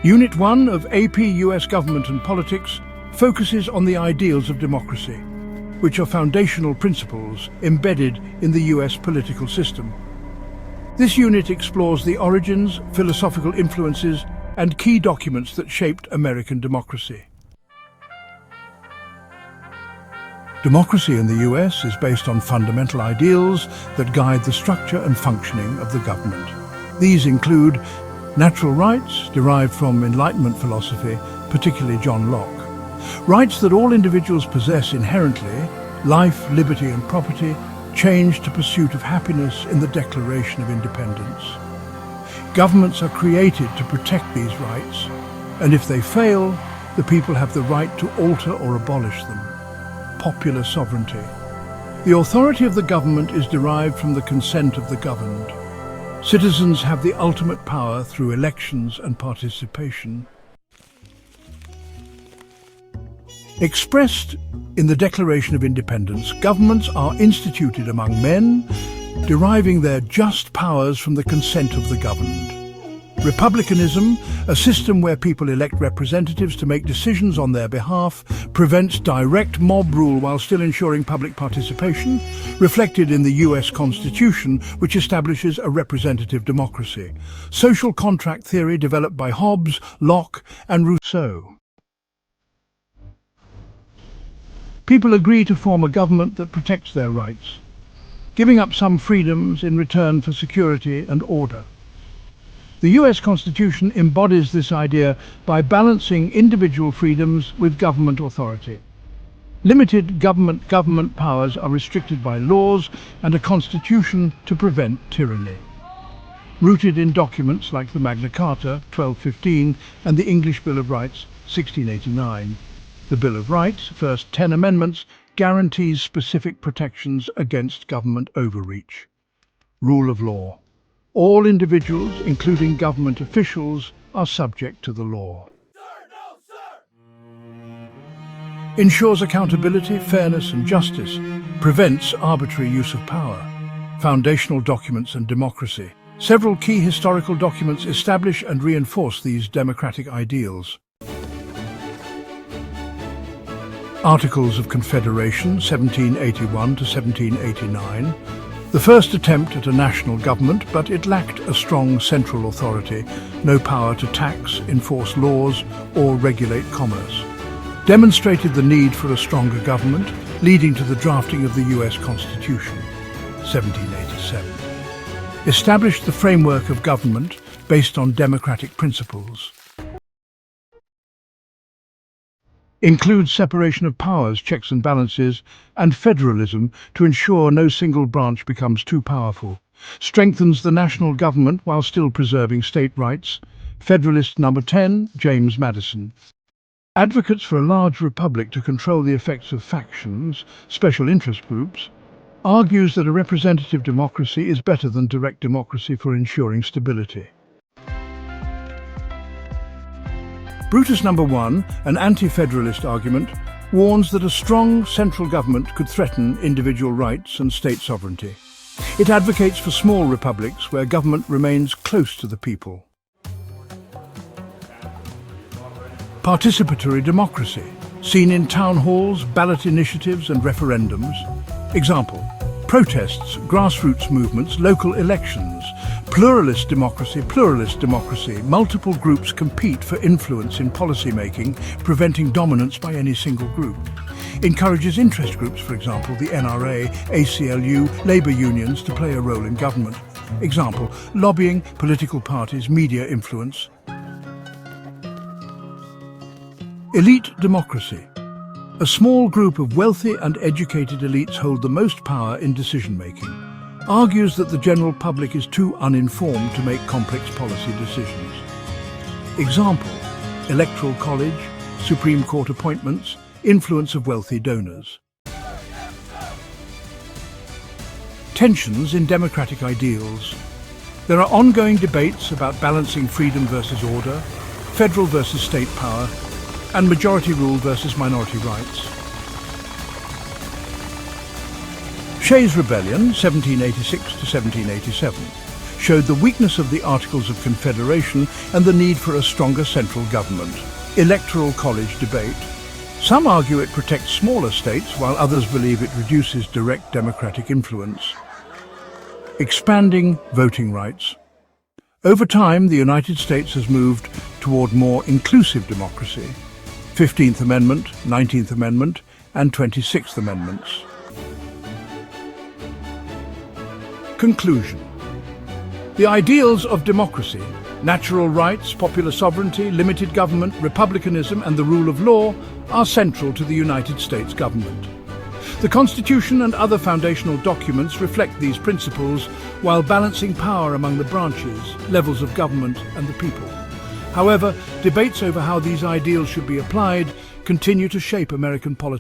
Unit 1 of AP U.S. Government and Politics focuses on the ideals of democracy, which are foundational principles embedded in the U.S. political system. This unit explores the origins, philosophical influences, and key documents that shaped American democracy. Democracy in the U.S. is based on fundamental ideals that guide the structure and functioning of the government. These include natural rights, derived from Enlightenment philosophy, particularly John Locke. Rights that all individuals possess inherently, life, liberty and property, changed to pursuit of happiness in the Declaration of Independence. Governments are created to protect these rights, and if they fail, the people have the right to alter or abolish them. Popular sovereignty. The authority of the government is derived from the consent of the governed. Citizens have the ultimate power through elections and participation. Expressed in the Declaration of Independence, governments are instituted among men, deriving their just powers from the consent of the governed. Republicanism, a system where people elect representatives to make decisions on their behalf, prevents direct mob rule while still ensuring public participation, reflected in the U.S. Constitution, which establishes a representative democracy. Social contract theory developed by Hobbes, Locke, and Rousseau. People agree to form a government that protects their rights, giving up some freedoms in return for security and order. The U.S. Constitution embodies this idea by balancing individual freedoms with government authority. Limited government powers are restricted by laws and a constitution to prevent tyranny. Rooted in documents like the Magna Carta, 1215, and the English Bill of Rights, 1689. The Bill of Rights, first 10 amendments, guarantees specific protections against government overreach. Rule of law. All individuals, including government officials, are subject to the law. Sir, no, sir! Ensures accountability, fairness and justice, prevents arbitrary use of power. Foundational documents and democracy. Several key historical documents establish and reinforce these democratic ideals. Articles of Confederation, 1781 to 1789. The first attempt at a national government, but it lacked a strong central authority, no power to tax, enforce laws, or regulate commerce. Demonstrated the need for a stronger government, leading to the drafting of the U.S. Constitution, 1787. Established the framework of government based on democratic principles. Includes separation of powers, checks and balances, and federalism to ensure no single branch becomes too powerful. Strengthens the national government while still preserving state rights. Federalist number 10, James Madison. Advocates for a large republic to control the effects of factions, special interest groups. Argues that a representative democracy is better than direct democracy for ensuring stability. Brutus number 1, an anti-federalist argument, warns that a strong central government could threaten individual rights and state sovereignty. It advocates for small republics where government remains close to the people. Participatory democracy, seen in town halls, ballot initiatives and referendums. Example: protests, grassroots movements, local elections. Pluralist democracy, multiple groups compete for influence in policy making, preventing dominance by any single group. Encourages interest groups, for example, the NRA, ACLU, labour unions to play a role in government. Example: lobbying, political parties, media influence. Elite democracy. A small group of wealthy and educated elites hold the most power in decision-making. Argues that the general public is too uninformed to make complex policy decisions. Example: Electoral College, Supreme Court appointments, influence of wealthy donors. Tensions in democratic ideals. There are ongoing debates about balancing freedom versus order, federal versus state power, and majority rule versus minority rights. Shays Rebellion, 1786 to 1787. showed the weakness of the Articles of Confederation and the need for a stronger central government. Electoral College debate. Some argue it protects smaller states, while others believe it reduces direct democratic influence. Expanding voting rights. Over time, the United States has moved toward more inclusive democracy. 15th Amendment, 19th Amendment, and 26th Amendments. Conclusion. The ideals of democracy, natural rights, popular sovereignty, limited government, republicanism, and the rule of law are central to the United States government. The Constitution and other foundational documents reflect these principles while balancing power among the branches, levels of government, and the people. However, debates over how these ideals should be applied continue to shape American politics.